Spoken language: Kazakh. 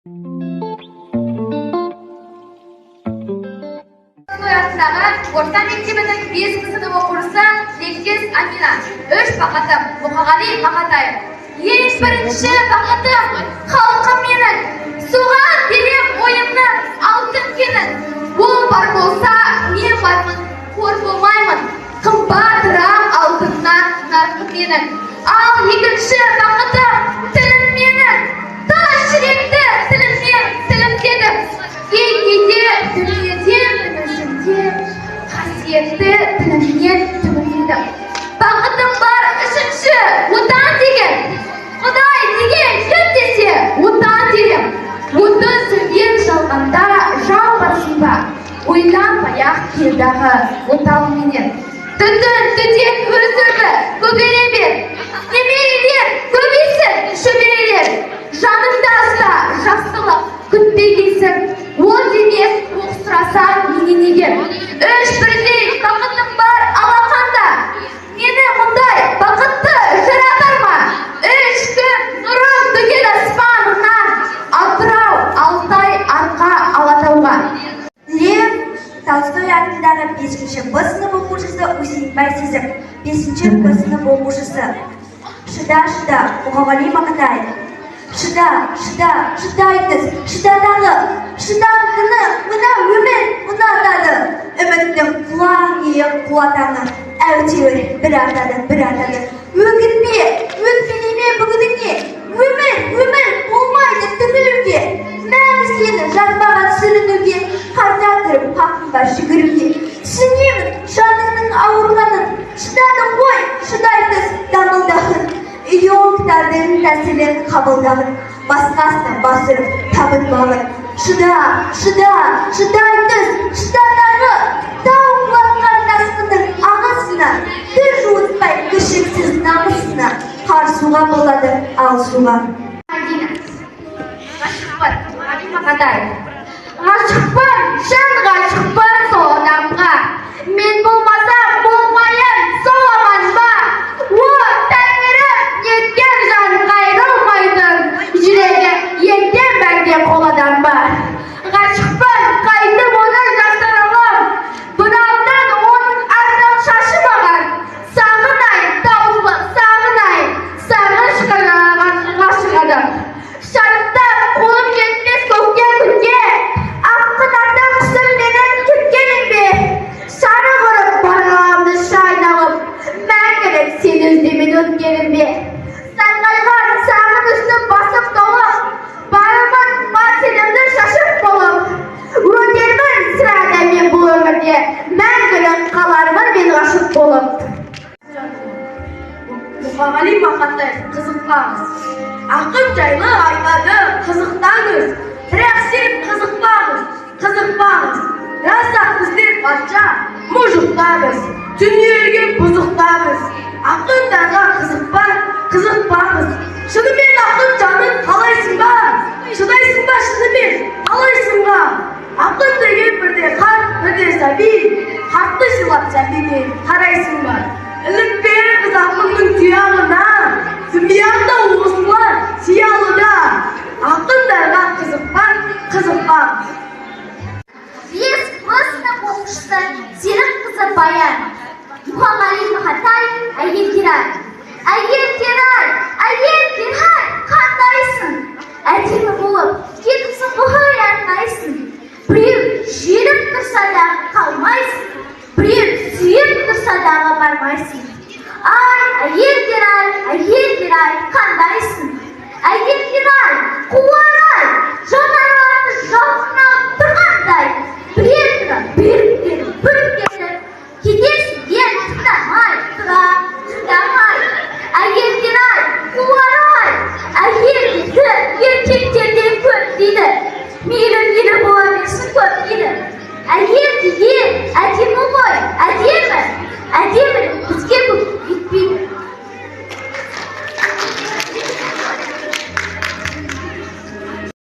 Орта мектебінің 5 сынып оқушысы Тілектес Амина. 3 бақытым Мұқағали Мақатаев. Ең бірінші бақытым халқым менің, соған берем ойымны алтын кенін. Ол бар болса, мен бармын, қор болмаймын, қымбатырақ алтыннан нарқым менің. Ал екінші бақытым тілім менің, тас жүректі тіліммен тілімдедім. Кейде дүниеден үмітімде қасиетті тіліммен түбірдедім. Бақытым бар үшінші отан деген, Құдай деген кім десе отан дерем. Оты сөнген жалғанда жау барсың ба, ойланбай-ақ келдағы отанменен. Түтін түтек өсірді көгере бер, немерелер көбейсін шөберелер. Жаныңда ұста жақсылық күтпегейсің, ол демес оқ сұрасаң менен егер. Үш бірдей бақытым бар алақанда, мені мұндай бақытты жаратар ма? Үш күн нұрын төгеді аспанынан, атырау Алтай арқа Алатауға. Лев Толстой атындағы 5-ші Б сынып оқушысы СезімБатырхан 5-ші Б сынып оқушысы. Шыда, Мұқағали Мақатаев. Шыдайтыз, шыдадағы, шыдағыны мына өмір ұнатады. Үміттің құлан ең қуатаны, әйтеуір бір атады. Өкпелеме бүгініңе, өмір болмайды түңілуге. Мәңіз сені жазбаған сүрінуге, қарта кіріп қақынға жүгіруге. Түсінемін жаныңның ауырғанын, шыдадың ғой, шыдайтыз дамылдағын. Үйоңтардың тәсілін қабылдағын, басқасына бас ұрып табынбағын. Шыдайтыз, шыдадағы, тау құлатқан тасқынның ағысына, тіл жуытпай кішіксіз намысына, қарсуға болады алысуға. Ғашықпын, Мұқағали Мақатаев. Ғашықпын, шын ғашықпын сол адамға. Мен болмасам болмайын сол аманға. О, Тәңірім неткен жан қайрылмайтын, жүрегі еттен бәрде қоладан бар. Ғашықпын, қайтып оны жасырылым, бұнаудан оның артын шашы маған. Сағынайын, таусылып сағынайын, сағыныш қыраған ғашық адам. Шарықтап қолым жетмес көкке күнге, аққынарда құсым менің кеткенім бе? Шары құрып барғанымды шайналып, мәңгілік сен өздемен өткенім бе? Сарғайған сағынышты басып толып, барымын бар сенімді шашып болып, өтермін сірәда мен бұл өмірде, мәңгілік қалармын мен ғашық болып. Мұқағали Мақатаев, қызықпаңыз. Ақын жайлы айтады, қызықтаңыз. Бірақ сен қызықпаңыз. Рас-ақ біздер патша, мұжықтамыз, дүниеге бұзықтамыз. Ақындарға қызықпаңыз. Шынымен ақын жанын қалайсың ба? Шыдайсың ба шынымен? Қалайсың ба? Ақын деген бірде қарт, бірде сәби. Қартты жылап сәбиге қарайсың ба? Ілікпеңіз ақынның тұяғына, зымбияқта осылар сиялыда. Ақындарға қызықпаңыз. 5 сынып оқушысы Серікқызы Баян. Мұқағали Мақатаев әйелдер-ай, қандайсың? Әдемі болып кетіпсің ғой арнайсың. Біреу жеріп тұрса да қалмайсың, біреу сүйіп тұрса дағы бармайсың. Әйелдер-ай, қандайсың? Әйелдер-ай, қуар-ай, жанарларды жалқынап тұрғандай. Бірер тұрып, бүріп-кетіп, кетесің ен тұтамай, шыдамай. Әйелдер-ай, қуар-ай, әйелдерді еркектерден көп дейді. Мейлі бола берсін көп дейді. Әйел деген